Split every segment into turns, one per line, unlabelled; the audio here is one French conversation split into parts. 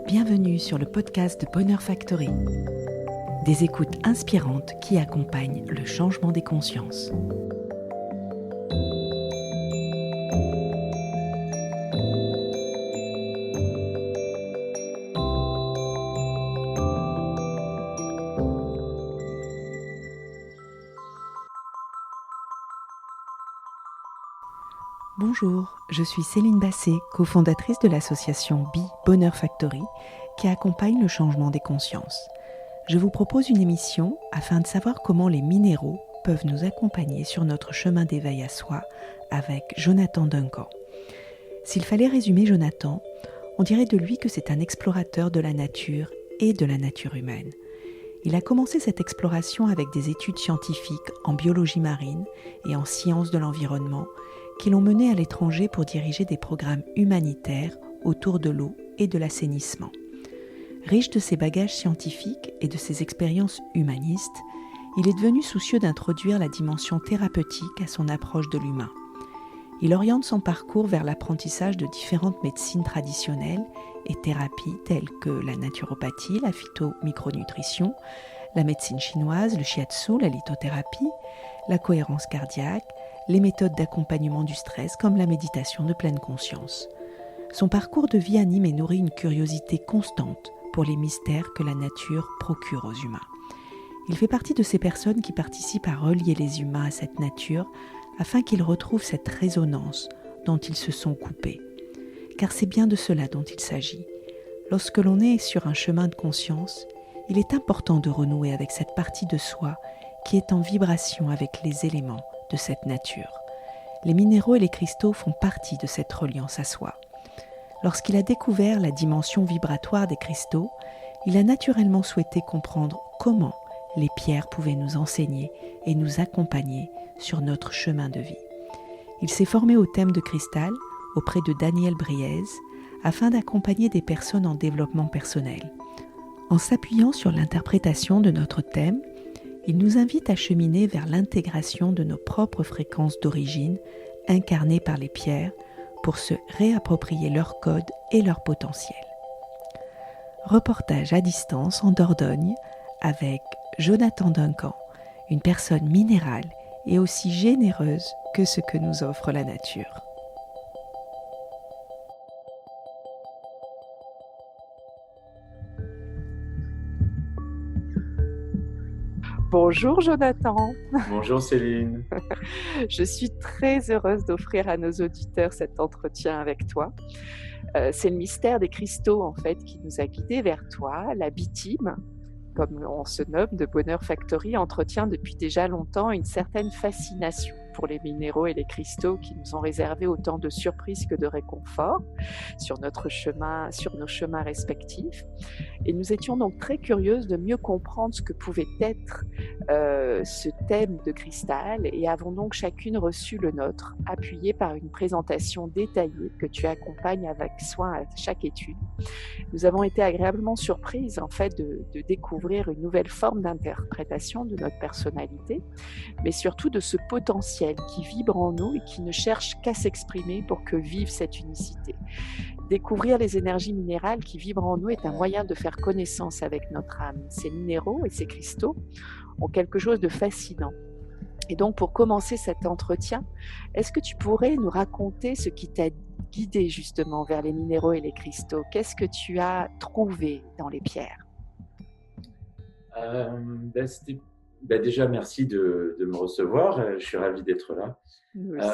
Bienvenue sur le podcast de Bonheur Factory. Des écoutes inspirantes qui accompagnent le changement des consciences. Bonjour, je suis Céline Basset, cofondatrice de l'association Bonheur Factory, qui accompagne le changement des consciences. Je vous propose une émission afin de savoir comment les minéraux peuvent nous accompagner sur notre chemin d'éveil à soi avec Jonathan Duncan. S'il fallait résumer Jonathan, on dirait de lui que c'est un explorateur de la nature et de la nature humaine. Il a commencé cette exploration avec des études scientifiques en biologie marine et en sciences de l'environnement qui l'ont mené à l'étranger pour diriger des programmes humanitaires autour de l'eau et de l'assainissement. Riche de ses bagages scientifiques et de ses expériences humanistes, il est devenu soucieux d'introduire la dimension thérapeutique à son approche de l'humain. Il oriente son parcours vers l'apprentissage de différentes médecines traditionnelles et thérapies telles que la naturopathie, la phytomicronutrition, la médecine chinoise, le shiatsu, la lithothérapie, la cohérence cardiaque, les méthodes d'accompagnement du stress comme la méditation de pleine conscience. Son parcours de vie anime et nourrit une curiosité constante pour les mystères que la nature procure aux humains. Il fait partie de ces personnes qui participent à relier les humains à cette nature afin qu'ils retrouvent cette résonance dont ils se sont coupés. Car c'est bien de cela dont il s'agit. Lorsque l'on est sur un chemin de conscience, il est important de renouer avec cette partie de soi qui est en vibration avec les éléments de cette nature. Les minéraux et les cristaux font partie de cette reliance à soi. Lorsqu'il a découvert la dimension vibratoire des cristaux, il a naturellement souhaité comprendre comment les pierres pouvaient nous enseigner et nous accompagner sur notre chemin de vie. Il s'est formé au thème de cristal auprès de Daniel Briez afin d'accompagner des personnes en développement personnel. En s'appuyant sur l'interprétation de notre thème, il nous invite à cheminer vers l'intégration de nos propres fréquences d'origine incarnées par les pierres pour se réapproprier leur code et leur potentiel. Reportage à distance en Dordogne avec Jonathan Duncan, une personne minérale et aussi généreuse que ce que nous offre la nature. Bonjour Jonathan,
Bonjour Céline.
je suis très heureuse d'offrir à nos auditeurs cet entretien avec toi. C'est le mystère des cristaux en fait qui nous a guidés vers toi. La B-Team, comme on se nomme, de Bonheur Factory, entretient depuis déjà longtemps une certaine fascination pour les minéraux et les cristaux qui nous ont réservé autant de surprises que de réconfort sur nos chemins respectifs. Et nous étions donc très curieuses de mieux comprendre ce que pouvait être ce thème de cristal et avons donc chacune reçu le nôtre, appuyé par une présentation détaillée que tu accompagnes avec soin à chaque étude. Nous avons été agréablement surprises en fait de découvrir une nouvelle forme d'interprétation de notre personnalité, mais surtout de ce potentiel qui vibre en nous et qui ne cherche qu'à s'exprimer pour que vive cette unicité. Découvrir les énergies minérales qui vibrent en nous est un moyen de faire connaissance avec notre âme. Ces minéraux et ces cristaux ont quelque chose de fascinant. Et donc, pour commencer cet entretien, est-ce que tu pourrais nous raconter ce qui t'a guidé justement vers les minéraux et les cristaux? Qu'est-ce que tu as trouvé dans les pierres?
Déjà, merci de me recevoir. Je suis ravi d'être là.
Nous aussi.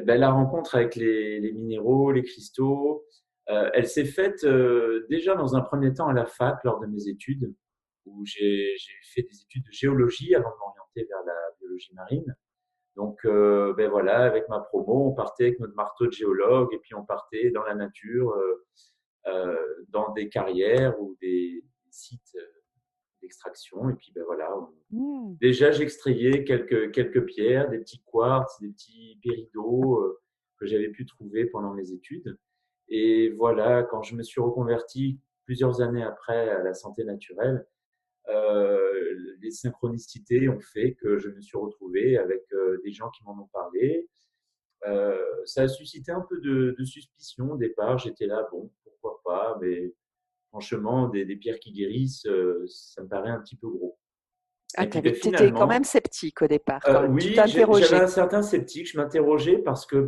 La rencontre avec les minéraux, les cristaux, elle s'est faite déjà dans un premier temps à la fac lors de mes études, où j'ai fait des études de géologie avant de m'orienter vers la biologie marine. Donc, voilà, avec ma promo, on partait avec notre marteau de géologue et puis on partait dans la nature, dans des carrières ou des sites d'extraction. Et puis, déjà, j'extrayais quelques pierres, des petits quartz, des petits péridots que j'avais pu trouver pendant mes études. Et voilà, quand je me suis reconverti plusieurs années après à la santé naturelle, les synchronicités ont fait que je me suis retrouvé avec des gens qui m'en ont parlé, Ça a suscité un peu de suspicion au départ. J'étais là, bon, pourquoi pas, mais franchement, des pierres qui guérissent, ça me paraît un petit peu gros.
Ah,
Et puis
t'étais quand même
finalement,
sceptique au départ, quand même. Tu
oui, j'avais
t'interrogeais.
un certain sceptique. Je m'interrogeais parce que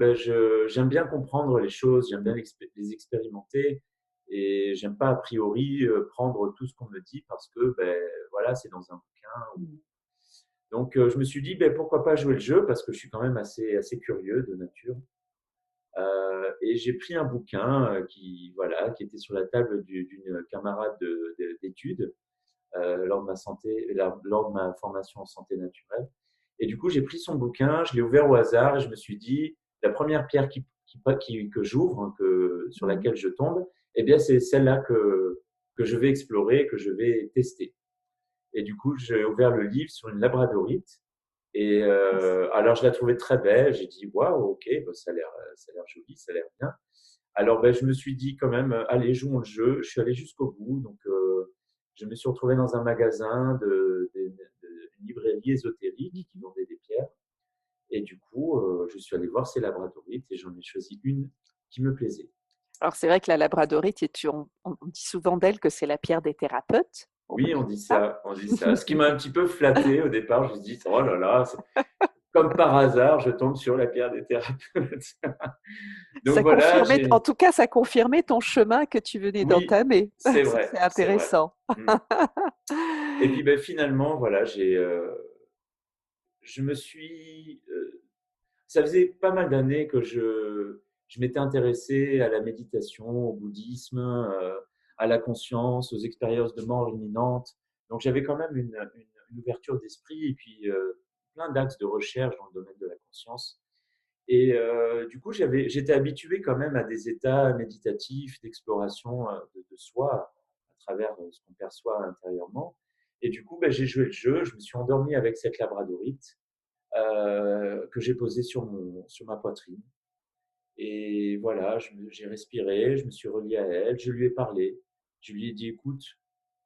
j'aime bien comprendre les choses, j'aime bien les expérimenter et j'aime pas a priori prendre tout ce qu'on me dit parce que voilà, c'est dans un bouquin. Donc je me suis dit pourquoi pas jouer le jeu parce que je suis quand même assez curieux de nature. Et j'ai pris un bouquin qui était sur la table d'une camarade d'études lors de ma formation en santé naturelle. Et du coup, j'ai pris son bouquin, je l'ai ouvert au hasard et je me suis dit, la première pierre que j'ouvre, hein, sur
Mhm.
laquelle je tombe, eh bien, c'est celle-là que je vais explorer, que je vais tester. Et du coup, j'ai ouvert le livre sur une labradorite. Et alors, je la trouvais très belle. J'ai dit, waouh, ok, bah, ça a l'air joli, ça a l'air bien. Alors, je me suis dit quand même, allez, jouons le jeu. Je suis allé jusqu'au bout. Donc, je me suis retrouvé dans un magasin une librairie ésotérique qui vendait des pierres. Et du coup, je suis allé voir ces labradorites et j'en ai choisi une qui me plaisait.
Alors, c'est vrai que la labradorite, on dit souvent d'elle que c'est la pierre des thérapeutes. On
Oui,
peut
on
dire
dit
ça.
ça, on dit ça. Ce qui m'a un petit peu flatté au départ, je me suis dit, oh là là, comme par hasard, je tombe sur la pierre des thérapeutes. Donc
Ça
voilà,
confirmait, en tout cas, ça confirmait ton chemin que tu venais
oui,
d'entamer.
c'est
Ça,
vrai,
c'est
c'est vrai.
intéressant.
Mm. Et puis finalement, voilà, je me suis, ça faisait pas mal d'années que je m'étais intéressé à la méditation, au bouddhisme, à la conscience, aux expériences de mort imminente. Donc j'avais quand même une ouverture d'esprit et puis plein d'axes de recherche dans le domaine de la conscience. Et du coup, j'étais habitué quand même à des états méditatifs, d'exploration de soi à travers ce qu'on perçoit intérieurement. Et du coup, j'ai joué le jeu, je me suis endormi avec cette labradorite que j'ai posée sur ma poitrine. Et voilà, j'ai respiré, je me suis relié à elle, je lui ai parlé. Je lui ai dit, écoute,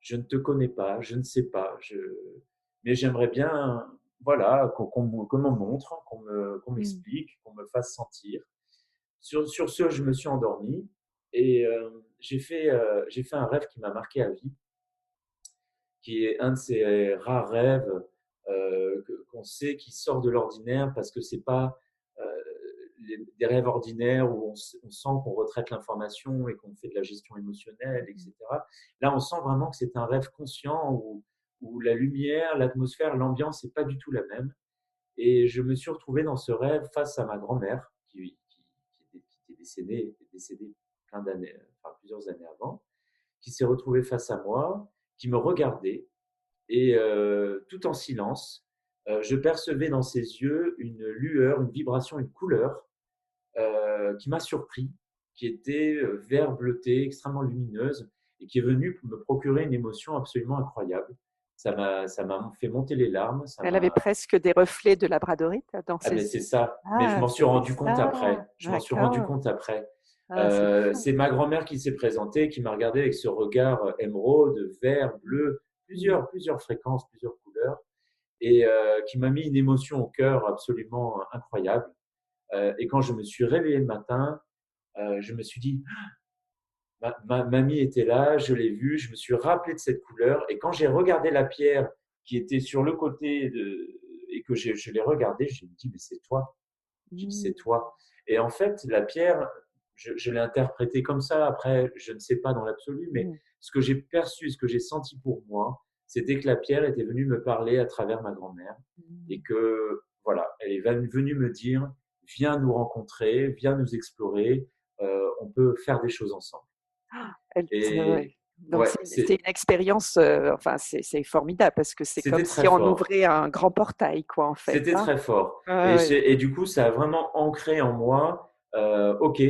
je ne te connais pas, je ne sais pas, mais j'aimerais bien, voilà, qu'on me montre, qu'on
Mm.
m'explique, qu'on me fasse sentir. Sur ce, je me suis endormi et j'ai fait un rêve qui m'a marqué à vie, qui est un de ces rares rêves qu'on sait qui sort de l'ordinaire parce que c'est pas euh, des rêves ordinaires où on sent qu'on retraite l'information et qu'on fait de la gestion émotionnelle, etc. Là, on sent vraiment que c'est un rêve conscient où la lumière, l'atmosphère, l'ambiance n'est pas du tout la même. Et je me suis retrouvé dans ce rêve face à ma grand-mère qui était décédée plein d'années, enfin plusieurs années avant, qui s'est retrouvée face à moi, qui me regardait et tout en silence, je percevais dans ses yeux une lueur, une vibration, une couleur qui m'a surpris, qui était vert bleuté, extrêmement lumineuse et qui est venue me procurer une émotion absolument incroyable. Ça m'a fait monter les larmes.
Elle avait presque des reflets de labradorite dans
Ah ben
ses
c'est
yeux.
ça. Mais je
Ah,
m'en suis
c'était
rendu compte
ça.
après. Je m'en suis rendu
D'accord.
compte après.
Ah, c'est fou.
C'est ma grand-mère qui s'est présentée, qui m'a regardé avec ce regard émeraude, vert, bleu,
Mm.
plusieurs fréquences, plusieurs couleurs, et qui m'a mis une émotion au cœur absolument incroyable. Et quand je me suis réveillé le matin, je me suis dit, mamie était là, je l'ai vue, je me suis rappelé de cette couleur. Et quand j'ai regardé la pierre qui était sur le côté et que je l'ai regardée, j'ai dit, mais c'est toi. J'ai dit,
Mm.
c'est toi. Et en fait, la pierre, je l'ai interprétée comme ça. Après, je ne sais pas dans l'absolu, mais
Mm.
ce que j'ai perçu, ce que j'ai senti pour moi, c'était que la pierre était venue me parler à travers ma grand-mère et
Mm.
que, voilà, elle est venue me dire, viens nous rencontrer, viens nous explorer, on peut faire des choses ensemble.
Ouais.
Et
Donc,
ouais,
c'est une expérience, enfin, c'est formidable parce que c'est comme
c'était
si
très
on
fort.
ouvrait un grand portail, quoi, en fait,
C'était
hein.
très fort.
Ah ouais.
Et du coup, ça a vraiment ancré en moi, OK,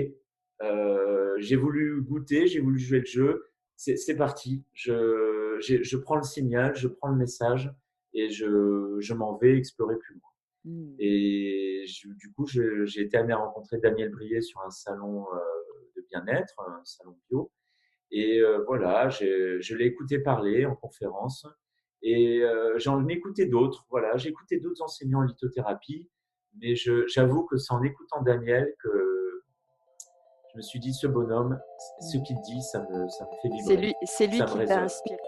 j'ai voulu goûter, j'ai voulu jouer le jeu, c'est parti. Je prends le signal, je prends le message et je m'en vais explorer plus loin.
Mm.
Et du coup, j'ai été amené à rencontrer Daniel Brier sur un salon de bien-être, un salon bio. Et voilà, je l'ai écouté parler en conférence et j'en ai écouté d'autres. Voilà, j'ai écouté d'autres enseignants en lithothérapie Mais j'avoue que c'est en écoutant Daniel que je me suis dit, ce bonhomme, ce qu'il dit, ça me fait vibrer,
C'est lui
ça me
qui t'a
résonne.
inspiré.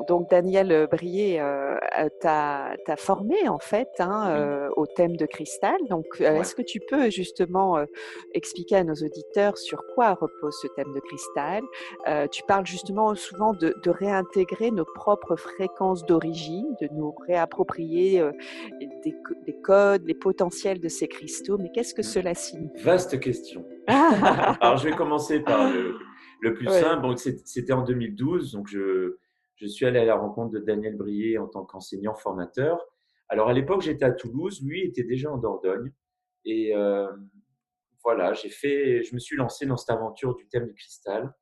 Donc Daniel Brier t'a formé en fait hein,
Oui,
au thème de cristal. Donc
ouais.
est-ce que tu peux justement expliquer à nos auditeurs sur quoi repose ce thème de cristal? Tu parles justement souvent de réintégrer nos propres fréquences d'origine, de nous réapproprier des codes, les potentiels de ces cristaux. Mais qu'est-ce que cela signifie?
Vaste question. Alors, je vais commencer par le plus
Oui,
simple. Donc, c'était en 2012. Donc, je suis allé à la rencontre de Daniel Brier en tant qu'enseignant formateur. Alors, à l'époque, j'étais à Toulouse. Lui était déjà en Dordogne. Et voilà, je me suis lancé dans cette aventure du thème du cristal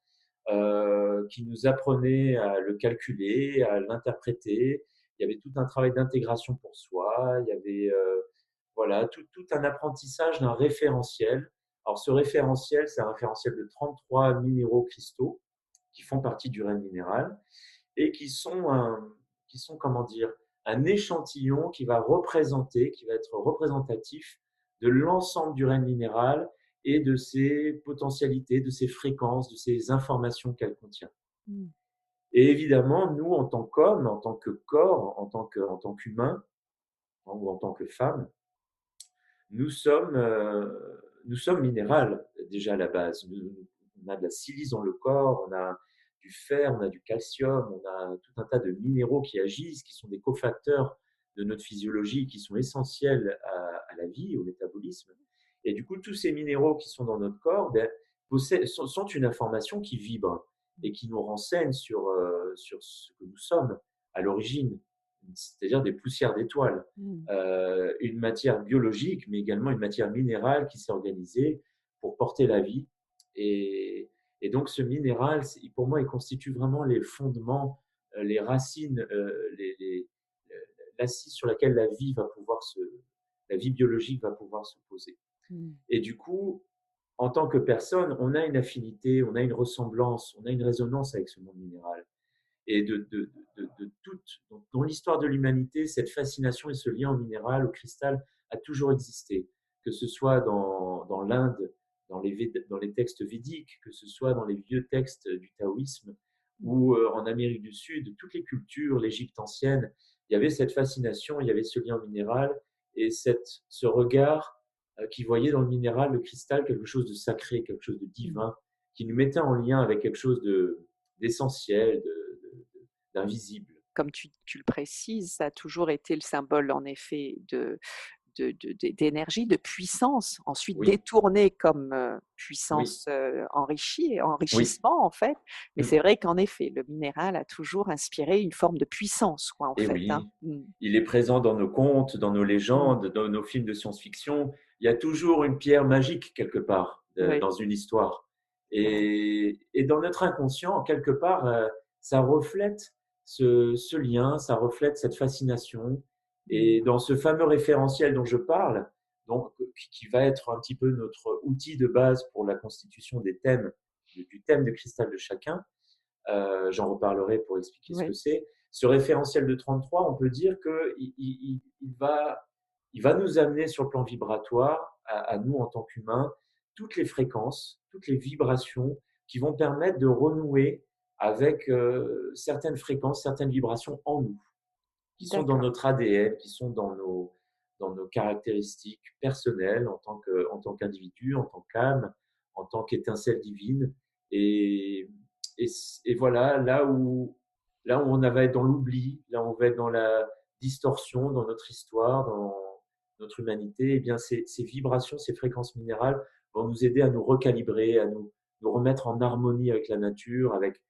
qui nous apprenait à le calculer, à l'interpréter. Il y avait tout un travail d'intégration pour soi. Il y avait voilà, tout un apprentissage d'un référentiel. Alors, ce référentiel, c'est un référentiel de 33 minéraux cristaux qui font partie du règne minéral et qui sont, comment dire, un échantillon qui va être représentatif de l'ensemble du règne minéral et de ses potentialités, de ses fréquences, de ses informations qu'elle contient.
mm,
Et évidemment, nous, en tant qu'hommes, en tant que corps, en tant qu'humains ou en tant que femmes, nous sommes, euh, nous sommes minéral déjà à la base. On a de la silice dans le corps, on a du fer, on a du calcium, on a tout un tas de minéraux qui agissent, qui sont des cofacteurs de notre physiologie, qui sont essentiels à la vie, au métabolisme. Et du coup, tous ces minéraux qui sont dans notre corps sont une information qui vibre et qui nous renseigne sur ce que nous sommes à l'origine, c'est-à-dire des poussières d'étoiles
mm.
une matière biologique, mais également une matière minérale qui s'est organisée pour porter la vie. Et, et donc ce minéral, pour moi, il constitue vraiment les fondements, les racines, l'assise sur laquelle la vie biologique va pouvoir se poser.
Mm.
Et du coup, en tant que personne, on a une affinité, on a une ressemblance, on a une résonance avec ce monde minéral et de toute, dans l'histoire de l'humanité, cette fascination et ce lien au minéral, au cristal, a toujours existé. Que ce soit dans l'Inde, dans les textes védiques, que ce soit dans les vieux textes du taoïsme, ou en Amérique du Sud, toutes les cultures, l'Égypte ancienne, il y avait cette fascination, il y avait ce lien au minéral et ce regard qui voyait dans le minéral, le cristal, quelque chose de sacré, quelque chose de divin, qui nous mettait en lien avec quelque chose d'essentiel, d'invisible.
Comme tu le précises, ça a toujours été le symbole, en effet, d'énergie, de puissance, ensuite
Oui,
détournée comme
oui,
puissance
oui.
enrichissement, en fait. Mais
Mm.
c'est vrai qu'en effet, le minéral a toujours inspiré une forme de puissance, quoi, en
Et
fait. Hein.
oui,
Mm.
il est présent dans nos contes, dans nos
Mm.
légendes, dans nos films de science-fiction. Il y a toujours une pierre magique quelque part
Oui,
dans une histoire.
oui.
Et dans notre inconscient, quelque part, ça reflète ce lien, ça reflète cette fascination.
Mm.
Et dans ce fameux référentiel dont je parle, donc, qui va être un petit peu notre outil de base pour la constitution des thèmes, du thème de cristal de chacun, j'en reparlerai pour expliquer ce que
Oui.
c'est. Ce référentiel de 33, on peut dire il va nous amener sur le plan vibratoire, à nous en tant qu'humains, toutes les fréquences, toutes les vibrations qui vont permettre de renouer avec certaines fréquences, certaines vibrations en nous, qui sont dans
D'accord.
notre ADN, qui sont dans nos caractéristiques personnelles en tant qu'individu, en tant qu'âme, en tant qu'étincelle divine. Et, et, et voilà, là où on va être dans l'oubli, là où on va être dans la distorsion, dans notre histoire, dans notre humanité, eh bien ces vibrations, ces fréquences minérales vont nous aider à nous recalibrer, nous remettre en harmonie avec la nature, avec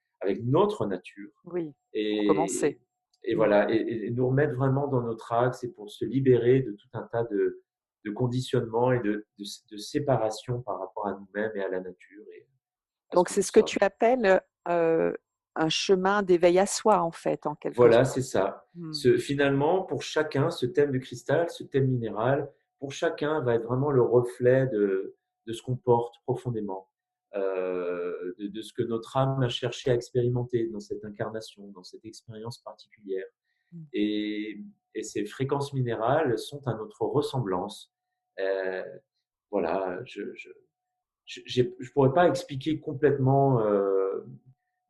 notre nature.
Oui, pour commencer.
Et, et
Mm.
voilà, et nous remettre vraiment dans notre axe et pour se libérer de tout un tas de conditionnements et de séparation par rapport à nous-mêmes et à la nature et à ce
Donc,
que
c'est
nous
ce que
sommes.
tu appelles un chemin d'éveil à soi, en fait, en quelque
Voilà,
sorte.
c'est ça.
Mm.
Finalement, pour chacun, ce thème de cristal, ce thème minéral, pour chacun va être vraiment le reflet de ce qu'on porte profondément, de ce que notre âme a cherché à expérimenter dans cette incarnation, dans cette expérience particulière.
Mm.
Et, et ces fréquences minérales sont à notre ressemblance. Euh, voilà, je pourrais pas expliquer complètement,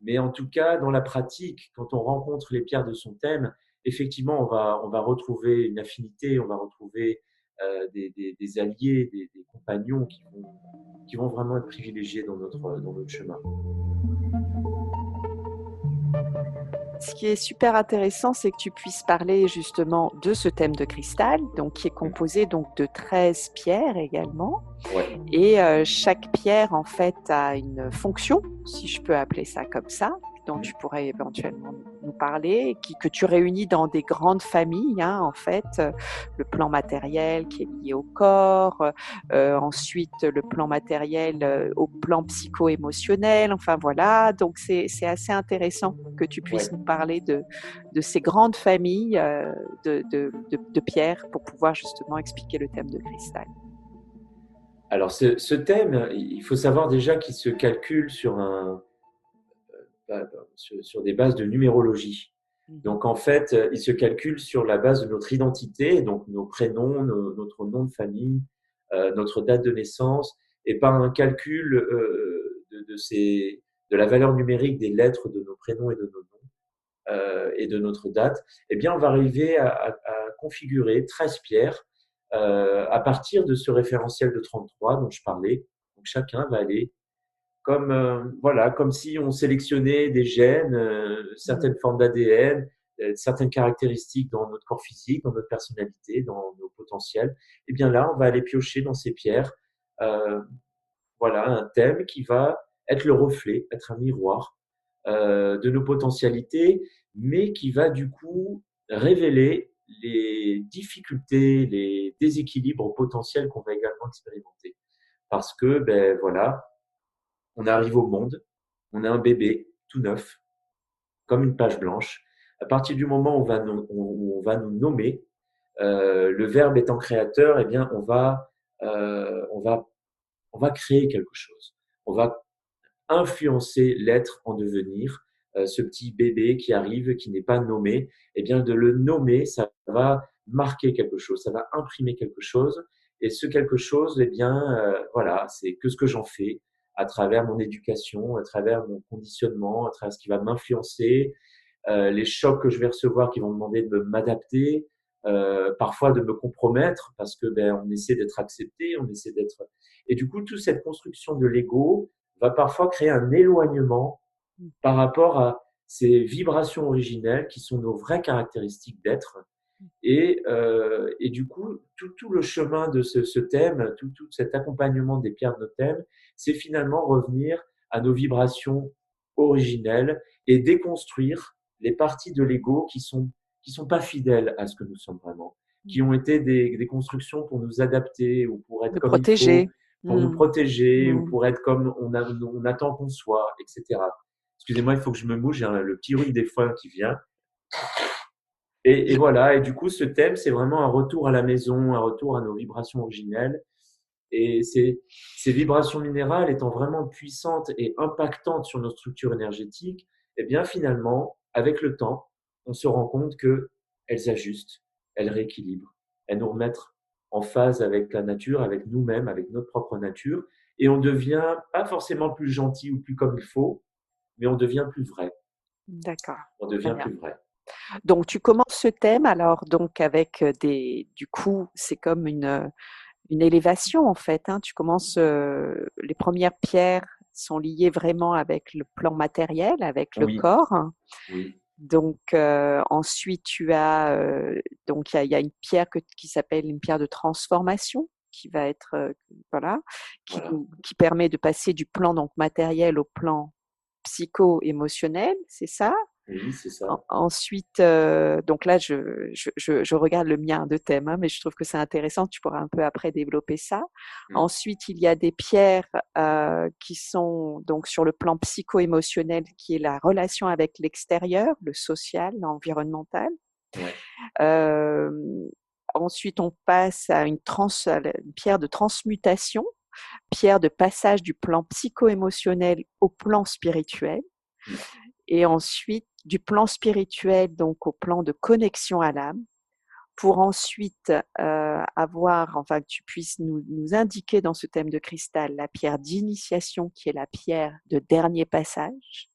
mais en tout cas, dans la pratique, quand on rencontre les pierres de son thème, effectivement, on va retrouver une affinité, on va retrouver des alliés, des compagnons qui vont vraiment être privilégiés dans notre chemin.
Ce qui est super intéressant, c'est que tu puisses parler justement de ce thème de cristal, donc qui est composé donc de 13 pierres également.
Ouais.
Et chaque pierre, en fait, a une fonction, si je peux appeler ça comme ça, dont tu pourrais éventuellement nous parler, que tu réunis dans des grandes familles, hein, en fait. Le plan matériel qui est lié au corps, ensuite le plan matériel au plan psycho-émotionnel, enfin voilà. Donc c'est assez intéressant que tu puisses nous parler de ces grandes familles de pierres pour pouvoir justement expliquer le thème de cristal.
Alors, ce thème, il faut savoir déjà qu'il se calcule sur des bases de numérologie. Donc, en fait, il se calcule sur la base de notre identité, donc nos prénoms, notre nom de famille, notre date de naissance, et par un calcul de la valeur numérique des lettres de nos prénoms et de nos noms et de notre date, eh bien, on va arriver à configurer 13 pierres à partir de ce référentiel de 33 dont je parlais. Donc, chacun va aller voilà, comme si on sélectionnait des gènes, certaines formes d'ADN, certaines caractéristiques dans notre corps physique, dans notre personnalité, dans nos potentiels. Et bien là, on va aller piocher dans ces pierres, voilà, un thème qui va être le reflet, être un miroir de nos potentialités, mais qui va du coup révéler les difficultés, les déséquilibres potentiels qu'on va également expérimenter. Parce que, ben voilà, on arrive au monde, on est un bébé tout neuf, comme une page blanche. À partir du moment où on va nous nommer, le verbe étant créateur, eh bien, on va créer quelque chose. On va influencer l'être en devenir, ce petit bébé qui arrive, qui n'est pas nommé. Eh bien, de le nommer, ça va marquer quelque chose, ça va imprimer quelque chose. Et ce quelque chose, eh bien, voilà, c'est que ce que j'en fais à travers mon éducation, à travers mon conditionnement, à travers ce qui va m'influencer, les chocs que je vais recevoir qui vont me demander de m'adapter, parfois de me compromettre parce que ben on essaie d'être accepté, on essaie d'être et du coup toute cette construction de l'ego va parfois créer un éloignement par rapport à ces vibrations originelles qui sont nos vraies caractéristiques d'être. Et du coup, tout le chemin de ce thème, tout cet accompagnement des pierres de nos thèmes, c'est finalement revenir à nos vibrations originelles et déconstruire les parties de l'ego qui sont pas fidèles à ce que nous sommes vraiment, qui ont été des constructions pour nous adapter ou pour être
De
comme il faut,
protéger.
pour nous protéger ou
Mmh.
pour être comme on attend qu'on soit, etc. Excusez-moi, il faut que je me mouche, j'ai le petit rhume des foins qui vient. Et voilà, et du coup, ce thème, c'est vraiment un retour à la maison, un retour à nos vibrations originelles. Et ces vibrations minérales étant vraiment puissantes et impactantes sur nos structures énergétiques, eh bien finalement, avec le temps, on se rend compte qu'elles ajustent, elles rééquilibrent, elles nous remettent en phase avec la nature, avec nous-mêmes, avec notre propre nature. Et on devient pas forcément plus gentil ou plus comme il faut, mais on devient plus vrai.
D'accord.
On
Très
devient
bien.
plus vrai.
Donc tu commences ce thème alors donc avec du coup c'est comme une élévation en fait, hein. Tu commences les premières pierres sont liées vraiment avec le plan matériel, avec le
Oui,
corps.
oui.
Donc ensuite tu as donc il y a une pierre qui s'appelle une pierre de transformation qui va être voilà
Voilà.
qui permet de passer du plan donc matériel au plan psycho-émotionnel, c'est ça?
Oui, c'est ça.
Ensuite, donc là, je regarde le mien de thème, hein, mais je trouve que c'est intéressant. Tu pourras un peu après développer ça. Ensuite, il y a des pierres qui sont donc sur le plan psycho-émotionnel, qui est la relation avec l'extérieur, le social, l'environnemental.
Ouais.
Ensuite, on passe à une pierre de transmutation, pierre de passage du plan psycho-émotionnel au plan spirituel. Et ensuite, du plan spirituel, donc au plan de connexion à l'âme. pour ensuite enfin que tu puisses nous indiquer dans ce thème de cristal la pierre d'initiation qui est la pierre de dernier passage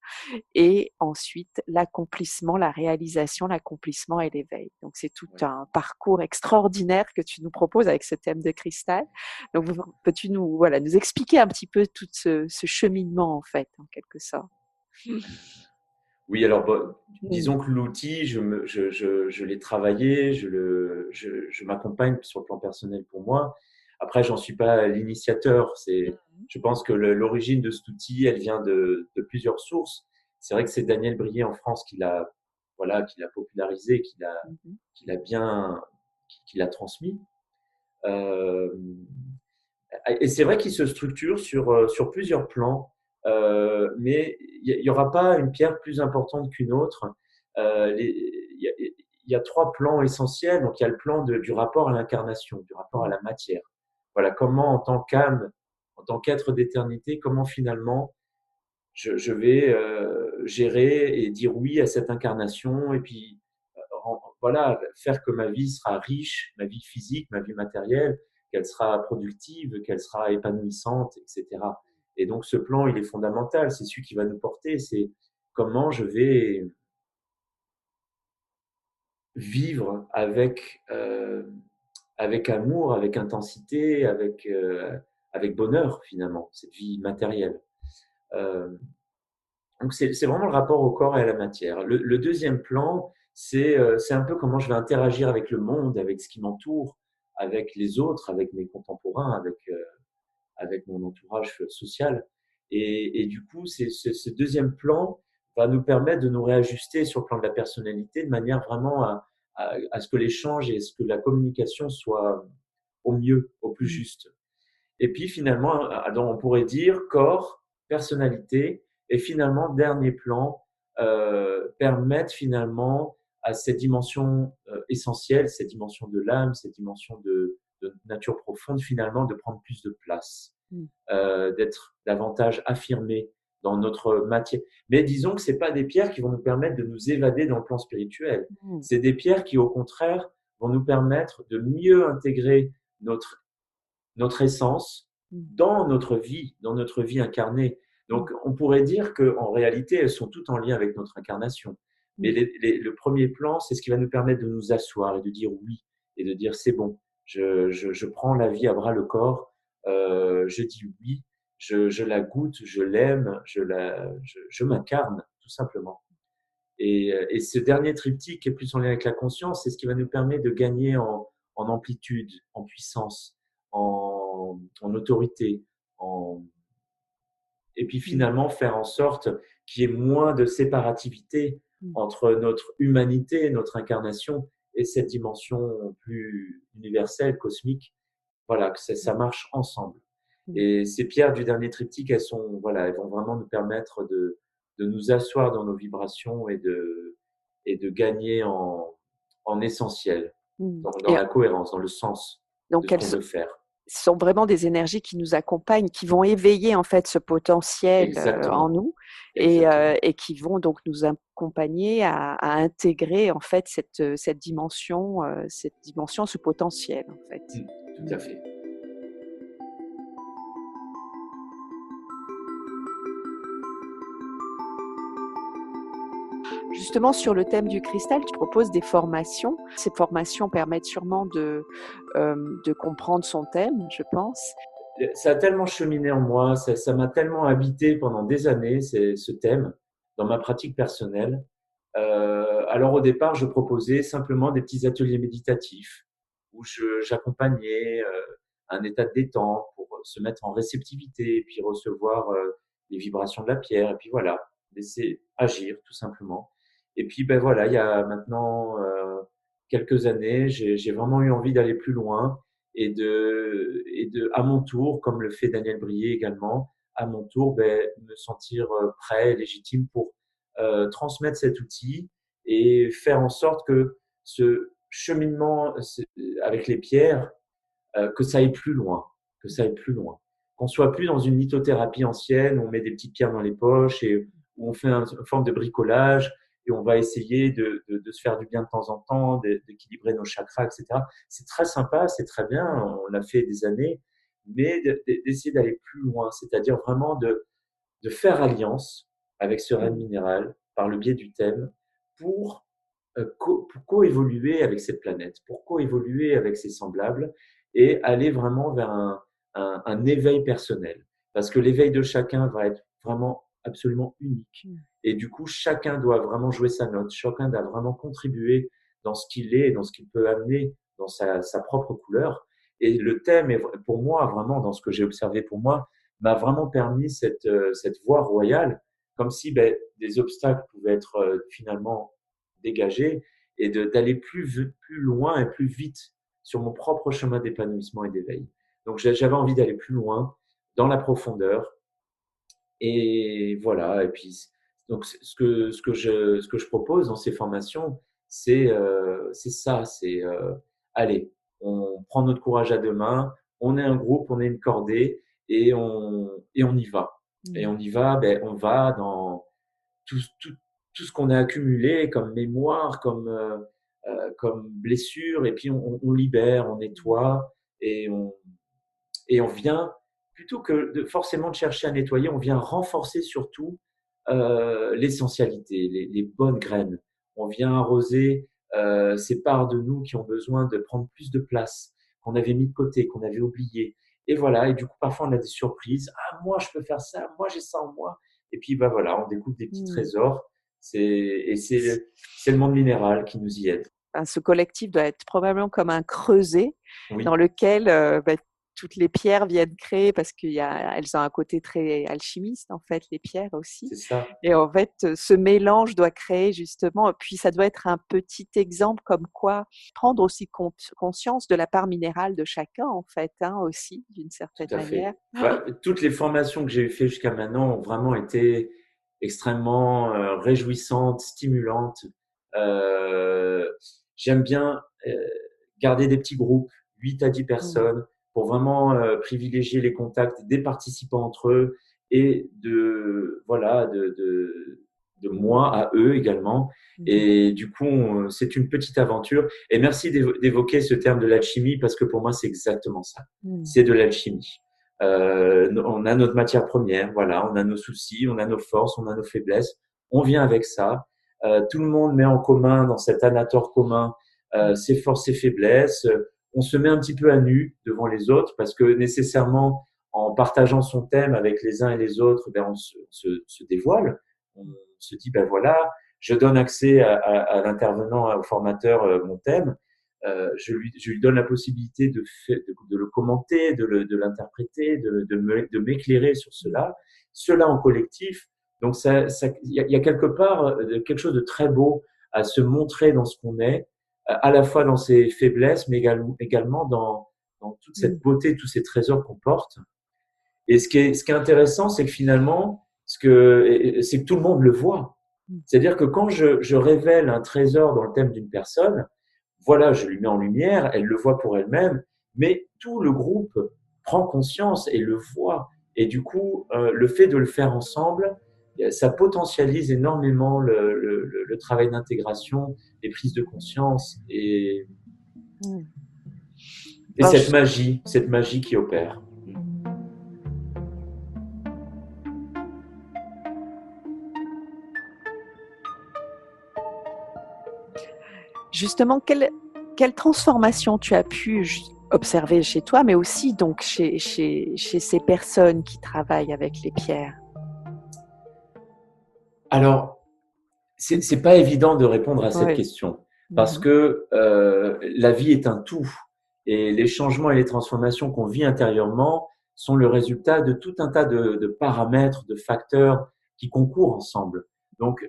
et ensuite l'accomplissement, la réalisation, l'accomplissement et l'éveil. Donc c'est tout un parcours extraordinaire que tu nous proposes avec ce thème de cristal. Donc peux-tu nous expliquer un petit peu tout ce cheminement en fait, en quelque sorte?
Oui, alors disons que l'outil, je l'ai travaillé, je m'accompagne sur le plan personnel pour moi. Après, j'en suis pas l'initiateur. Je pense que l'origine de cet outil, elle vient de plusieurs sources. C'est vrai que c'est Daniel Brier en France qui l'a popularisé, qui l'a transmis. Et c'est vrai qu'il se structure sur plusieurs plans, mais il y aura pas une pierre plus importante qu'une autre. Il y a trois plans essentiels. Donc il y a le plan du rapport à l'incarnation, du rapport à la matière. Voilà, comment en tant qu'âme, en tant qu'être d'éternité, comment finalement je vais gérer et dire oui à cette incarnation, et puis voilà, faire que ma vie sera riche, ma vie physique, ma vie matérielle, qu'elle sera productive, qu'elle sera épanouissante, etc. Et donc ce plan, il est fondamental, c'est celui qui va nous porter, c'est comment je vais vivre avec amour, avec intensité, avec bonheur finalement, cette vie matérielle. Donc c'est vraiment le rapport au corps et à la matière. Le deuxième plan, c'est un peu comment je vais interagir avec le monde, avec ce qui m'entoure, avec les autres, avec mes contemporains, avec mon entourage social. Et du coup, ce deuxième plan va nous permettre de nous réajuster sur le plan de la personnalité de manière vraiment à ce que l'échange et ce que la communication soit au mieux, au plus juste. Et puis finalement, on pourrait dire corps, personnalité, et finalement, dernier plan, permettre finalement à cette dimension essentielle, cette dimension de l'âme, cette dimension de nature profonde, finalement, de prendre plus de place, d'être davantage affirmé dans notre matière. Mais disons que c'est pas des pierres qui vont nous permettre de nous évader dans le plan spirituel. C'est des pierres qui, au contraire, vont nous permettre de mieux intégrer notre essence dans notre vie incarnée. Donc, on pourrait dire qu'en réalité, elles sont toutes en lien avec notre incarnation. Mais le premier plan, c'est ce qui va nous permettre de nous asseoir et de dire oui, et de dire c'est bon, je prends la vie à bras le corps, je dis oui, je la goûte, je l'aime, je m'incarne, tout simplement. Et ce dernier triptyque qui est plus en lien avec la conscience, c'est ce qui va nous permettre de gagner en amplitude, en puissance, en autorité, et puis finalement faire en sorte qu'il y ait moins de séparativité entre notre humanité, notre incarnation et cette dimension plus universelle, cosmique. Voilà, que ça marche ensemble. Et ces pierres du dernier triptyque, elles vont vraiment nous permettre de nous asseoir dans nos vibrations et de gagner en essentiel, dans la cohérence, dans le sens de ce qu'on veut faire.
Ce sont vraiment des énergies qui nous accompagnent, qui vont éveiller en fait ce potentiel en nous et qui vont donc nous accompagner à intégrer en fait cette dimension, ce potentiel en fait.
Tout à fait.
Justement, sur le thème du cristal, tu proposes des formations. Ces formations permettent sûrement de comprendre son thème, je pense.
Ça a tellement cheminé en moi, ça m'a tellement habité pendant des années, ce thème, dans ma pratique personnelle. Alors au départ, je proposais simplement des petits ateliers méditatifs où j'accompagnais un état de détente pour se mettre en réceptivité et puis recevoir les vibrations de la pierre et puis voilà, laisser agir tout simplement. Et puis ben voilà, il y a maintenant quelques années, j'ai vraiment eu envie d'aller plus loin et à mon tour, comme le fait Daniel Brier également, à mon tour, me sentir prêt et légitime pour transmettre cet outil et faire en sorte que ce cheminement avec les pierres, que ça aille plus loin, qu'on soit plus dans une lithothérapie ancienne où on met des petites pierres dans les poches et où on fait une forme de bricolage et on va essayer de se faire du bien de temps en temps, d'équilibrer nos chakras, etc. C'est très sympa, c'est très bien, on l'a fait des années, mais d'essayer d'aller plus loin, c'est-à-dire vraiment de faire alliance avec ce reine minéral par le biais du thème pour pour coévoluer avec cette planète, pour coévoluer avec ses semblables et aller vraiment vers un éveil personnel. Parce que l'éveil de chacun va être vraiment absolument unique. Et du coup, chacun doit vraiment jouer sa note, chacun doit vraiment contribuer dans ce qu'il est et dans ce qu'il peut amener dans sa propre couleur. Et le thème, est, pour moi, vraiment, dans ce que j'ai observé pour moi, m'a vraiment permis cette voie royale, comme si des obstacles pouvaient être finalement dégagés et d'aller plus loin et plus vite sur mon propre chemin d'épanouissement et d'éveil. Donc j'avais envie d'aller plus loin, dans la profondeur. Et voilà. Et puis, donc ce que je propose dans ces formations, c'est ça. C'est allez, on prend notre courage à deux mains, on est un groupe, on est une cordée et on y va. Et on y va, on va dans tout, tout, tout ce qu'on a accumulé comme mémoire, comme blessure, et puis on libère, on nettoie, et on vient, plutôt que forcément de chercher à nettoyer, on vient renforcer surtout l'essentialité, les bonnes graines. On vient arroser ces parts de nous qui ont besoin de prendre plus de place, qu'on avait mis de côté, qu'on avait oublié. Et voilà, et du coup, parfois, on a des surprises. Ah, moi, je peux faire ça, moi, j'ai ça en moi. Et puis, voilà, on découvre des petits trésors. C'est le monde minéral qui nous y aide.
Ce collectif doit être probablement comme un creuset
Oui.
dans lequel toutes les pierres viennent créer, parce qu'elles ont un côté très alchimiste, en fait, les pierres aussi.
C'est ça.
Et en fait, ce mélange doit créer justement, puis ça doit être un petit exemple comme quoi prendre aussi conscience de la part minérale de chacun, en fait, aussi, d'une certaine manière.
Toutes les formations que j'ai faites jusqu'à maintenant ont vraiment été extrêmement réjouissantes, stimulantes. J'aime bien garder des petits groupes, 8 à 10 personnes, pour vraiment privilégier les contacts des participants entre eux et de moi à eux également. Et du coup, c'est une petite aventure. Et merci d'évoquer ce terme de l'alchimie, parce que pour moi, c'est exactement ça. C'est de l'alchimie. On a notre matière première, voilà, on a nos soucis, on a nos forces, on a nos faiblesses. On vient avec ça. Tout le monde met en commun dans cet anator commun ses forces, ses faiblesses. On se met un petit peu à nu devant les autres, parce que nécessairement, en partageant son thème avec les uns et les autres, on se dévoile. On se dit, voilà, je donne accès à l'intervenant, au formateur, mon thème. Je lui donne la possibilité de le commenter, de l'interpréter, de m'éclairer sur cela en collectif. Donc, il y a quelque part quelque chose de très beau à se montrer dans ce qu'on est, à la fois dans ses faiblesses, mais également dans toute cette beauté, tous ces trésors qu'on porte. Et ce qui est intéressant, c'est que finalement, c'est que tout le monde le voit. C'est-à-dire que quand je révèle un trésor dans le thème d'une personne, voilà, je lui mets en lumière, elle le voit pour elle-même, mais tout le groupe prend conscience et le voit. Et du coup, le fait de le faire ensemble, ça potentialise énormément le travail d'intégration, les prises de conscience et cette magie qui opère.
Justement, quelle transformation tu as pu observer chez toi, mais aussi donc chez ces personnes qui travaillent avec les pierres?
Alors, c'est pas évident de répondre à cette question, parce que la vie est un tout, et les changements et les transformations qu'on vit intérieurement sont le résultat de tout un tas de paramètres, de facteurs qui concourent ensemble. Donc,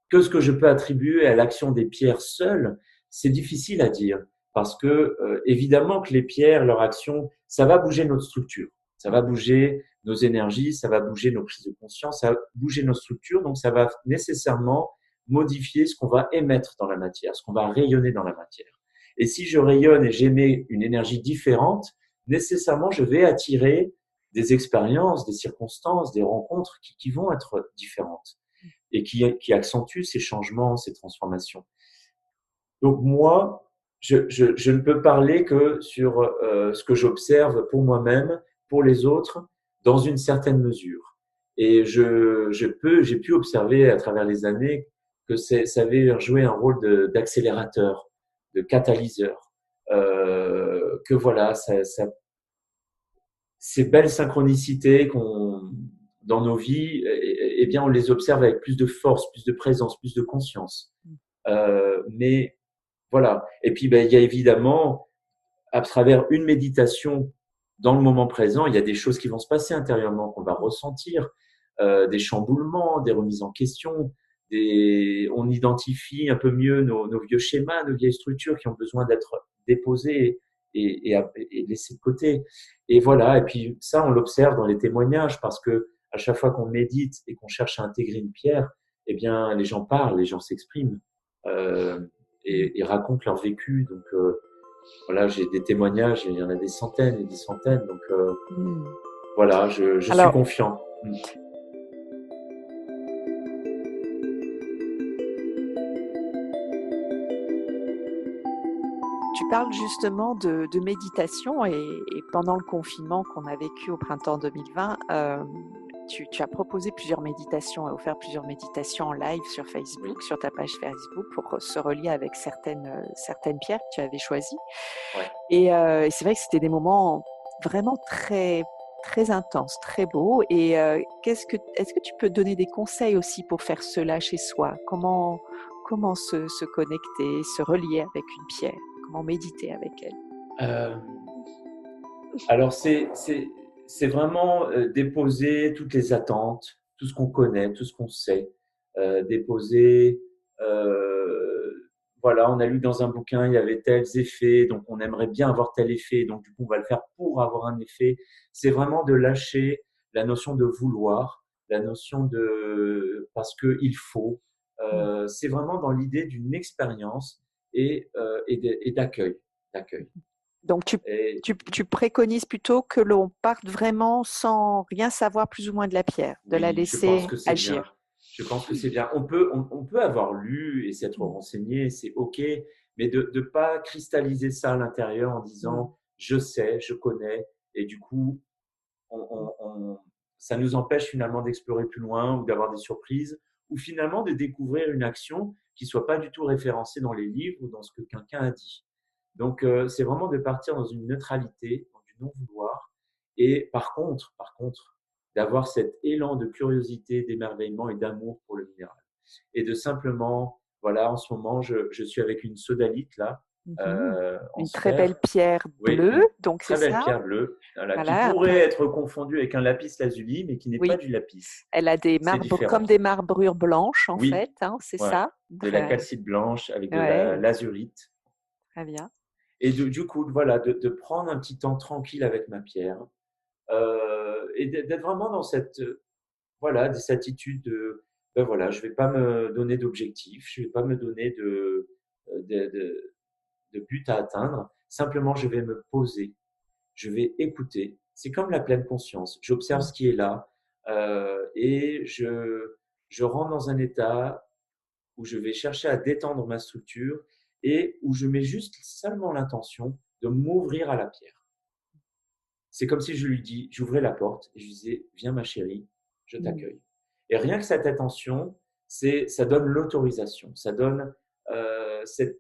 que ce que je peux attribuer à l'action des pierres seules, c'est difficile à dire, parce que évidemment que les pierres, leur action, ça va bouger notre structure, ça va bouger nos énergies, ça va bouger nos prises de conscience, ça va bouger nos structures, donc ça va nécessairement modifier ce qu'on va émettre dans la matière, ce qu'on va rayonner dans la matière. Et si je rayonne et j'émets une énergie différente, nécessairement je vais attirer des expériences, des circonstances, des rencontres qui vont être différentes. et qui accentue ces changements, ces transformations. Donc moi, je ne peux parler que sur ce que j'observe pour moi-même, pour les autres, dans une certaine mesure. Et j'ai pu observer à travers les années que ça avait joué un rôle d'accélérateur, de catalyseur, que voilà, ces belles synchronicités dans nos vies, eh bien, on les observe avec plus de force, plus de présence, plus de conscience. Mais voilà. Et puis, ben, il y a évidemment, à travers une méditation dans le moment présent, il y a des choses qui vont se passer intérieurement, qu'on va ressentir, des chamboulements, des remises en question, on identifie un peu mieux nos vieux schémas, nos vieilles structures qui ont besoin d'être déposées et laissées de côté. Et voilà. Et puis ça, on l'observe dans les témoignages parce que à chaque fois qu'on médite et qu'on cherche à intégrer une pierre, eh bien, les gens parlent, les gens s'expriment euh, et racontent leur vécu. Donc voilà, j'ai des témoignages, il y en a des centaines et des centaines. Donc voilà, je suis
Alors,
confiant.
tu parles justement de méditation et pendant le confinement qu'on a vécu au printemps 2020, tu as proposé plusieurs méditations et offert plusieurs méditations en live sur Facebook, sur ta page Facebook, pour se relier avec certaines pierres que tu avais choisies.
Ouais.
Et c'est vrai que c'était des moments vraiment très, très intenses, très beaux. Et est-ce que tu peux donner des conseils aussi pour faire cela chez soi? Comment se connecter, se relier avec une pierre? Comment méditer avec elle?
Alors, c'est vraiment déposer toutes les attentes, tout ce qu'on connaît, tout ce qu'on sait. Déposer, voilà, on a lu dans un bouquin, il y avait tels effets, donc on aimerait bien avoir tel effet, donc du coup, on va le faire pour avoir un effet. C'est vraiment de lâcher la notion de vouloir, la notion de parce que il faut. C'est vraiment dans l'idée d'une expérience et d'accueil. D'accueil.
Donc,
Et
tu préconises plutôt que l'on parte vraiment sans rien savoir plus ou moins de la pierre, de la
oui, je pense
laisser
que c'est bien.
agir.
Je pense que c'est bien. On peut avoir lu et s'être renseigné, c'est OK, mais de ne pas cristalliser ça à l'intérieur en disant je sais, je connais, et du coup, ça nous empêche finalement d'explorer plus loin ou d'avoir des surprises, ou finalement de découvrir une action qui ne soit pas du tout référencée dans les livres ou dans ce que quelqu'un a dit. Donc, c'est vraiment de partir dans une neutralité, dans du non-vouloir, et par contre, d'avoir cet élan de curiosité, d'émerveillement et d'amour pour le minéral. Et de simplement, voilà, en ce moment, je suis avec une sodalite là, en
Une très belle
sphère.
pierre
Oui,
bleue,
une
donc c'est
très belle
ça?
pierre bleue, voilà, qui
Voilà, un
pourrait
peu.
être confondue avec un lapis lazuli, mais qui n'est pas
Oui,
du lapis.
elle a des
C'est
marbres, comme
différent.
des marbrures blanches en
Oui,
fait, hein, c'est
ouais,
ça?
de la calcite blanche avec de
Ouais,
l'azurite.
très bien.
Et du coup, voilà, de prendre un petit temps tranquille avec ma pierre et d'être vraiment dans cette, voilà, cette attitude de, ben voilà, je vais pas me donner d'objectif, je vais pas me donner de, de, de but à atteindre. Simplement, je vais me poser, je vais écouter. C'est comme la pleine conscience. J'observe ce qui est là et je rentre dans un état où je vais chercher à détendre ma structure et où je mets juste seulement l'intention de m'ouvrir à la pierre. C'est comme si je lui dis, j'ouvrais la porte et je lui disais, viens ma chérie, je t'accueille. Et rien que cette attention, ça donne l'autorisation, ça donne cette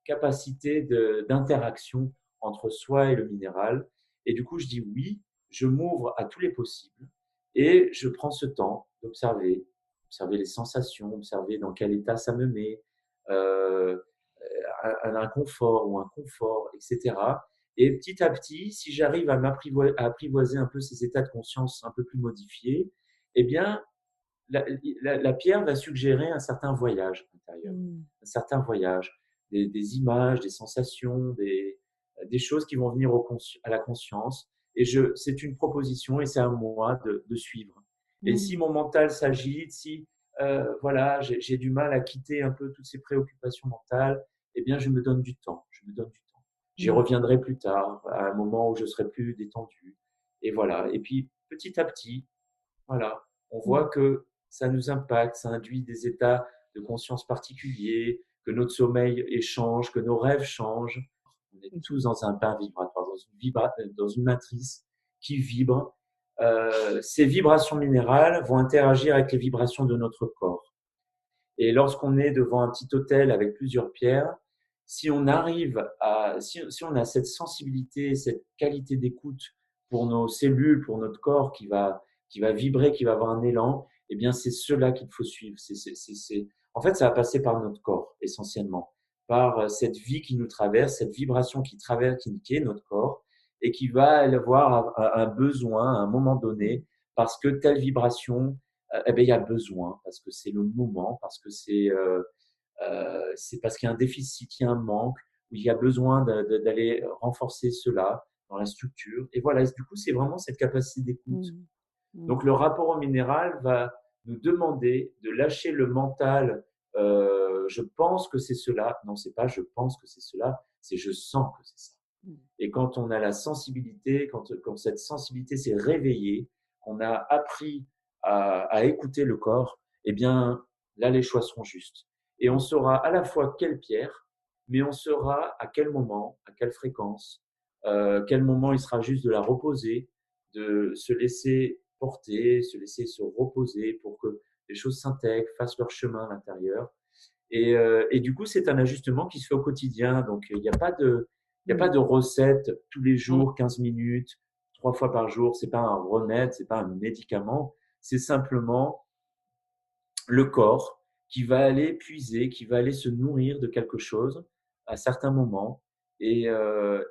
capacité d'interaction entre soi et le minéral. Et du coup, je dis oui, je m'ouvre à tous les possibles et je prends ce temps d'observer, observer les sensations, observer dans quel état ça me met, euh, un inconfort ou un confort, etc. Et petit à petit, si j'arrive à apprivoiser un peu ces états de conscience un peu plus modifiés, eh bien, la pierre va suggérer un certain voyage intérieur, un certain voyage, des images, des sensations, des choses qui vont venir à la conscience. Et c'est une proposition et c'est à moi de suivre. Et si mon mental s'agite, si voilà, j'ai du mal à quitter un peu toutes ces préoccupations mentales, eh bien, je me donne du temps. Je me donne du temps. J'y reviendrai plus tard, à un moment où je serai plus détendu. Et voilà. Et puis, petit à petit, voilà, on voit que ça nous impacte, ça induit des états de conscience particuliers, que notre sommeil change, que nos rêves changent. On est tous dans un bain vibratoire, dans une matrice qui vibre. Ces vibrations minérales vont interagir avec les vibrations de notre corps. Et lorsqu'on est devant un petit autel avec plusieurs pierres, si on a cette sensibilité, cette qualité d'écoute pour nos cellules, pour notre corps qui va vibrer, qui va avoir un élan, eh bien, c'est cela qu'il faut suivre. En fait, ça va passer par notre corps, essentiellement, par cette vie qui nous traverse, cette vibration qui traverse, qui est notre corps, et qui va avoir un besoin à un moment donné, parce que telle vibration, eh ben, il y a besoin, parce que c'est le moment, parce que c'est parce qu'il y a un déficit, il y a un manque, où il y a besoin d'aller renforcer cela dans la structure. Et voilà, et du coup, c'est vraiment cette capacité d'écoute. Donc, le rapport au minéral va nous demander de lâcher le mental. Je pense que c'est cela. Non, c'est pas je pense que c'est cela, c'est je sens que c'est ça. Et quand on a la sensibilité, quand cette sensibilité s'est réveillée, qu'on a appris à écouter le corps, eh bien, là, les choix seront justes. Et on saura à la fois quelle pierre, mais on saura à quel moment, à quelle fréquence, quel moment il sera juste de la reposer, de se laisser porter, se laisser se reposer pour que les choses s'intègrent, fassent leur chemin à l'intérieur. Et du coup, c'est un ajustement qui se fait au quotidien. Donc, il n'y a pas de recette tous les jours, 15 minutes, 3 fois par jour. C'est pas un remède, c'est pas un médicament. C'est simplement le corps qui va aller puiser, qui va aller se nourrir de quelque chose à certains moments. Et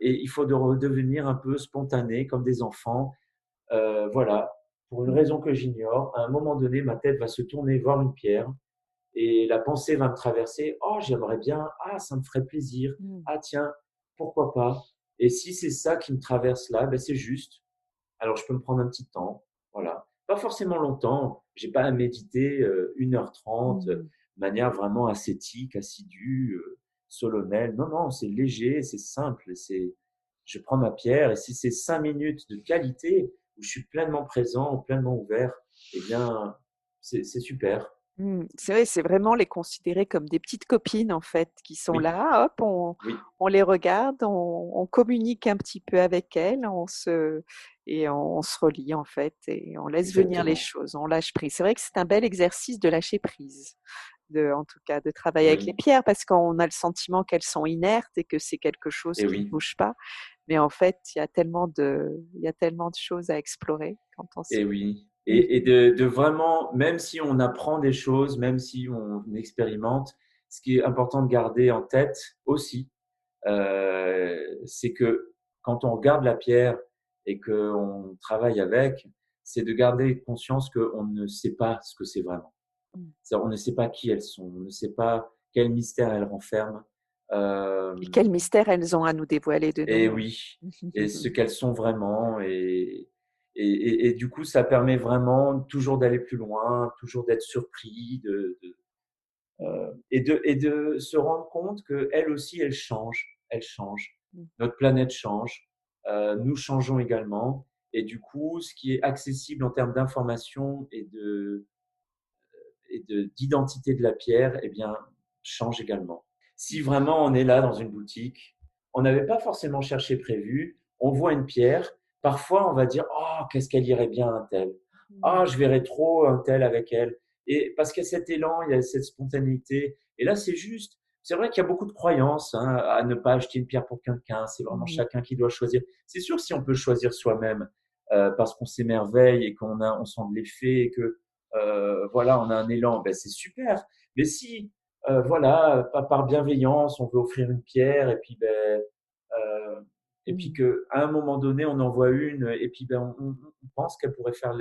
il faut redevenir un peu spontané, comme des enfants. Voilà, pour une raison que j'ignore, à un moment donné, ma tête va se tourner voir une pierre et la pensée va me traverser. Oh, j'aimerais bien. Ah, ça me ferait plaisir. Ah, tiens, pourquoi pas. Et si c'est ça qui me traverse là, ben c'est juste. Alors, je peux me prendre un petit temps. Voilà. Pas forcément longtemps. J'ai pas à méditer 1h30 de manière vraiment ascétique, assidue, solennelle. Non, non, c'est léger, c'est simple. Je prends ma pierre et si c'est 5 minutes de qualité où je suis pleinement présent, pleinement ouvert, eh bien, c'est super.
C'est vrai, c'est vraiment les considérer comme des petites copines en fait qui sont
Oui,
là, hop,
oui,
on les regarde, on communique un petit peu avec elles, on se relie en fait et on laisse venir les
exactement.
choses, on lâche prise. C'est vrai que c'est un bel exercice de lâcher prise, en tout cas de travailler avec les
Oui,
pierres parce qu'on a le sentiment qu'elles sont inertes et que c'est quelque chose
et
qui ne
oui,
bouge pas. Mais en fait, il y a tellement de choses à explorer quand on s'y
et oui.
met.
Et de vraiment, même si on apprend des choses, même si on expérimente, ce qui est important de garder en tête aussi, c'est que quand on regarde la pierre et qu'on travaille avec, c'est de garder conscience qu'on ne sait pas ce que c'est vraiment.
Mmh.
C'est-à-dire, on ne sait pas qui elles sont, on ne sait pas quel mystère elles renferment. Euh,
Et quel mystère elles ont à nous dévoiler de
et
nous-mêmes.
oui, et ce qu'elles sont vraiment. Et du coup, ça permet vraiment toujours d'aller plus loin, toujours d'être surpris, et de se rendre compte qu'elles aussi, elles changent. Elles changent. Notre planète change. Nous changeons également. Et du coup, ce qui est accessible en termes d'information d'identité de la pierre, eh bien, change également. Si vraiment on est là dans une boutique, on n'avait pas forcément cherché prévu, on voit une pierre, parfois on va dire oh qu'est-ce qu'elle irait bien un tel, ah je verrais trop un tel avec elle, et parce qu'il y a cet élan, il y a cette spontanéité, et là c'est juste. C'est vrai qu'il y a beaucoup de croyances hein, à ne pas acheter une pierre pour quelqu'un. C'est vraiment chacun qui doit choisir. C'est sûr si on peut choisir soi-même parce qu'on s'émerveille et on sent de l'effet et que voilà, on a un élan, ben c'est super. Mais si, voilà, par bienveillance, on veut offrir une pierre euh, et puis que à un moment donné, on en voit une et puis ben on pense qu'elle pourrait faire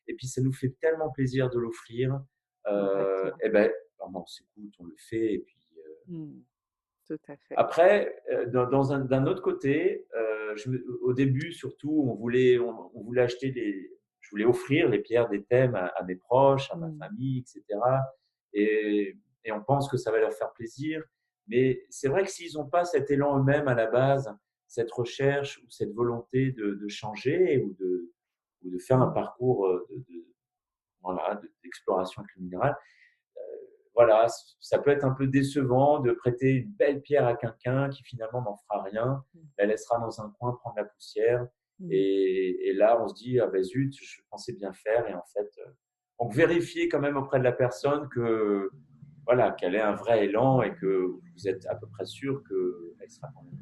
et puis ça nous fait tellement plaisir de l'offrir.
Exactement.
Et ben, on s'écoute, on le fait et puis
Tout à fait.
après, d'un autre côté, au début surtout, on voulait acheter je voulais offrir les pierres des thèmes à mes proches, à ma famille, etc. Et, et on pense que ça va leur faire plaisir. Mais c'est vrai que s'ils n'ont pas cet élan eux-mêmes à la base, cette recherche ou cette volonté de changer ou de faire un parcours voilà, d'exploration avec le minéral. Voilà, ça peut être un peu décevant de prêter une belle pierre à quelqu'un qui finalement n'en fera rien, la laissera dans un coin prendre la poussière. Et là, on se dit, ah ben zut, je pensais bien faire. Et en fait, donc vérifiez quand même auprès de la personne que, voilà, qu'elle ait un vrai élan et que vous êtes à peu près sûr qu'elle sera quand même.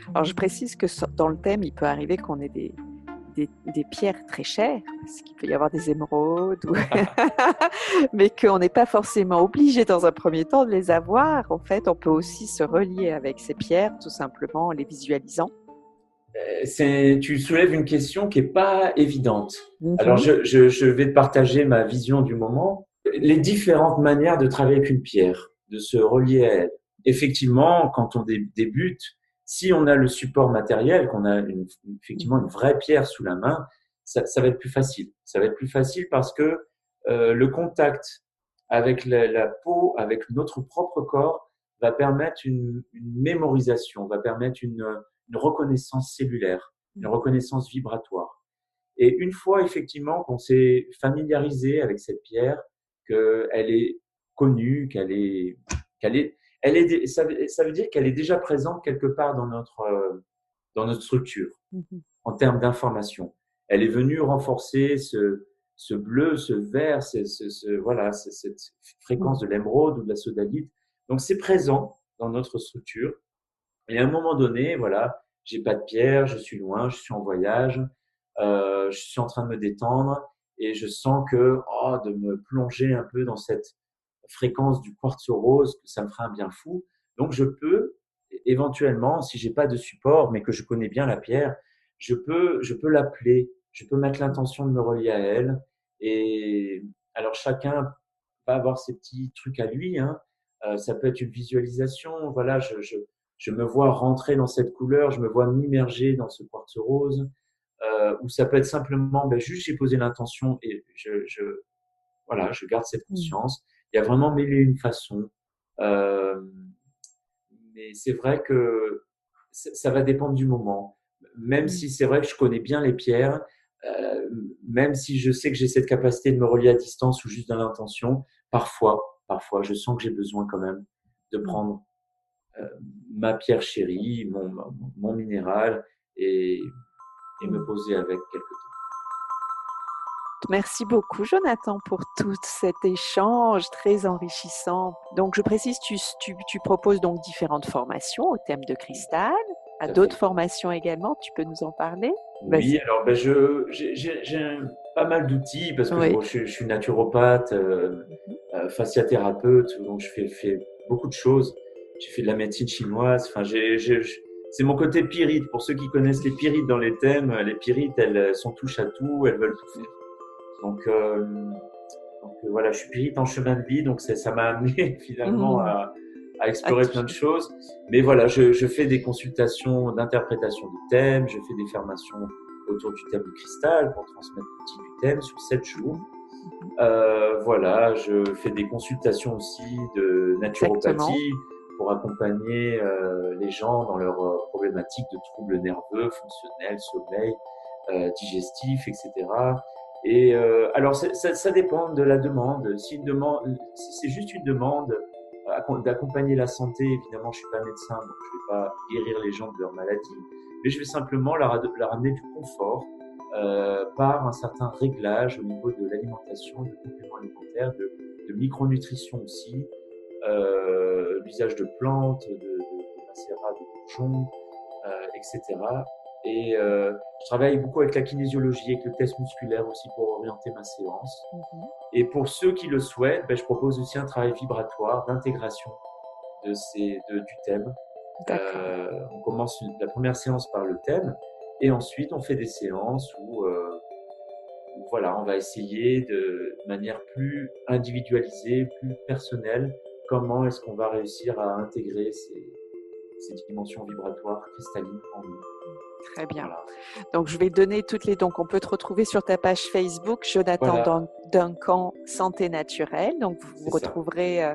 Alors, je précise que dans le thème, il peut arriver qu'on ait des pierres très chères, parce qu'il peut y avoir des émeraudes, mais qu'on n'est pas forcément obligé dans un premier temps de les avoir. En fait, on peut aussi se relier avec ces pierres, tout simplement en les visualisant.
Tu soulèves une question qui n'est pas évidente. Alors, je vais te partager ma vision du moment. Les différentes manières de travailler avec une pierre, de se relier à elle. Effectivement, quand on débute, si on a le support matériel, qu'on a effectivement une vraie pierre sous la main, ça va être plus facile. Ça va être plus facile parce que le contact avec la peau, avec notre propre corps, va permettre une mémorisation, va permettre une reconnaissance cellulaire, une reconnaissance vibratoire. Et une fois effectivement qu'on s'est familiarisé avec cette pierre, qu'elle est connue, ça veut dire qu'elle est déjà présente quelque part dans notre structure, en termes d'information. Elle est venue renforcer ce bleu, ce vert, voilà, cette fréquence de l'émeraude ou de la sodalite. Donc c'est présent dans notre structure. Et à un moment donné, voilà, j'ai pas de pierre, je suis loin, je suis en voyage, je suis en train de me détendre et je sens que de me plonger un peu dans cette fréquence du quartz rose, que ça me ferait un bien fou. Donc je peux éventuellement, si j'ai pas de support, mais que je connais bien la pierre, je peux l'appeler, je peux mettre l'intention de me relier à elle. Et alors chacun va avoir ses petits trucs à lui, hein. Ça peut être une visualisation. Voilà, je me vois rentrer dans cette couleur, je me vois m'immerger dans ce quartz rose. Ou ça peut être simplement, juste j'ai posé l'intention et voilà, je garde cette conscience. Il y a vraiment mille et une façons. Mais c'est vrai que ça va dépendre du moment. Même si c'est vrai que je connais bien les pierres, même si je sais que j'ai cette capacité de me relier à distance ou juste dans l'intention, parfois, je sens que j'ai besoin quand même de prendre ma pierre chérie, mon minéral et me poser avec quelque temps.
Merci beaucoup, Jonathan, pour tout cet échange très enrichissant. Donc, je précise, tu proposes donc différentes formations au thème de cristal, à d'autres formations également. Tu peux nous en parler?
Oui, alors j'ai pas mal d'outils parce que je suis naturopathe, fasciathérapeute, donc je fais beaucoup de choses. J'ai fait de la médecine chinoise. Enfin, c'est mon côté pyrite. Pour ceux qui connaissent les pyrites dans les thèmes, les pyrites, elles sont touche à tout, elles veulent tout faire. Donc voilà, je suis pyrite en chemin de vie, donc ça m'a amené finalement à explorer plein de choses. Mais voilà, je fais des consultations d'interprétation de thèmes, je fais des formations autour du thème du cristal pour transmettre l'outil du thème sur 7 jours. Voilà, je fais des consultations aussi de naturopathie pour accompagner les gens dans leurs problématiques de troubles nerveux, fonctionnels, sommeil, digestif, etc. Et alors ça dépend de la demande. Si c'est juste une demande d'accompagner la santé, évidemment, je suis pas médecin, donc je vais pas guérir les gens de leur maladie, mais je vais simplement leur amener du confort par un certain réglage au niveau de l'alimentation, de compléments alimentaires, de micronutrition aussi, l'usage de plantes, de macérats, de bourgeons, etc. Et je travaille beaucoup avec la kinésiologie, avec le test musculaire aussi pour orienter ma séance. Et pour ceux qui le souhaitent, je propose aussi un travail vibratoire d'intégration du thème. On commence la première séance par le thème et ensuite on fait des séances où voilà, on va essayer de manière plus individualisée, plus personnelle, comment est-ce qu'on va réussir à intégrer ces dimensions vibratoires cristallines en nous.
Très bien. Voilà. Donc, je vais donner toutes les. Donc, on peut te retrouver sur ta page Facebook, Jonathan Duncan Santé Naturelle. Donc, vous
C'est ça.
retrouverez,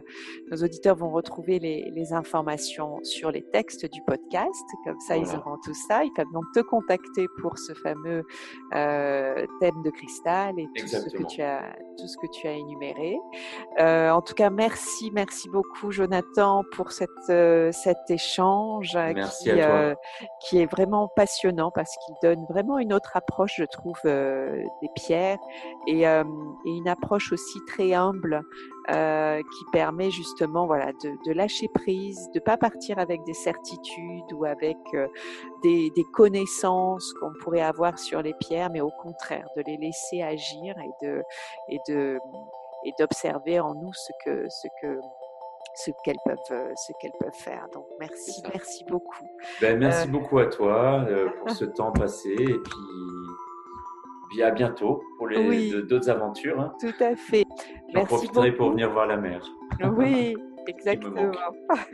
nos auditeurs vont retrouver les informations sur les textes du podcast. Comme ça, ils
Voilà,
auront tout ça. Ils peuvent donc te contacter pour ce fameux thème de cristal et tout ce que
exactement.
tu as énuméré. En tout cas, merci beaucoup, Jonathan, pour cet échange
Merci à toi.
qui est vraiment passionnant parce qu'il donne vraiment une autre approche, je trouve, des pierres et une approche aussi très humble qui permet justement voilà, de lâcher prise, de ne pas partir avec des certitudes ou avec des connaissances qu'on pourrait avoir sur les pierres, mais au contraire, de les laisser agir et de et d'observer en nous ce qu'elles peuvent faire. Donc
C'est ça.
merci beaucoup.
Ben,
Euh,
merci beaucoup à toi pour ce temps passé et puis à bientôt pour
oui,
d'autres aventures, hein.
tout à fait.
J'en
Merci
profiterai pour
beaucoup.
venir voir la mer,
Oui,
qui me manque.
exactement.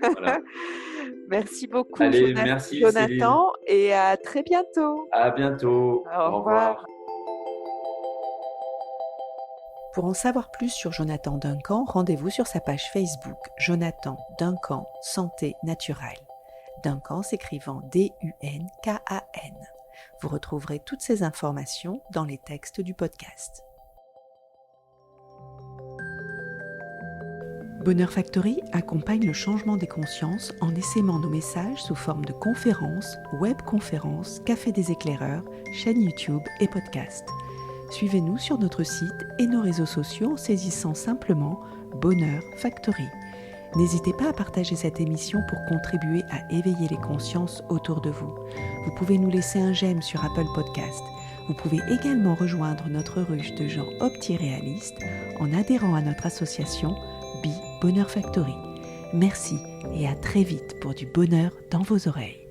Voilà.
Merci beaucoup,
Allez, merci Céline.
Jonathan, et à très bientôt.
À bientôt.
Au
Au
revoir.
revoir.
Pour en savoir plus sur Jonathan Duncan, rendez-vous sur sa page Facebook Jonathan Duncan Santé Naturelle. Duncan s'écrivant D-U-N-K-A-N. Vous retrouverez toutes ces informations dans les textes du podcast. Bonheur Factory accompagne le changement des consciences en essaimant nos messages sous forme de conférences, webconférences, café des éclaireurs, chaîne YouTube et podcast. Suivez-nous sur notre site et nos réseaux sociaux en saisissant simplement Bonheur Factory. N'hésitez pas à partager cette émission pour contribuer à éveiller les consciences autour de vous. Vous pouvez nous laisser un j'aime sur Apple Podcast. Vous pouvez également rejoindre notre ruche de gens opti-réalistes en adhérant à notre association Be Bonheur Factory. Merci et à très vite pour du bonheur dans vos oreilles.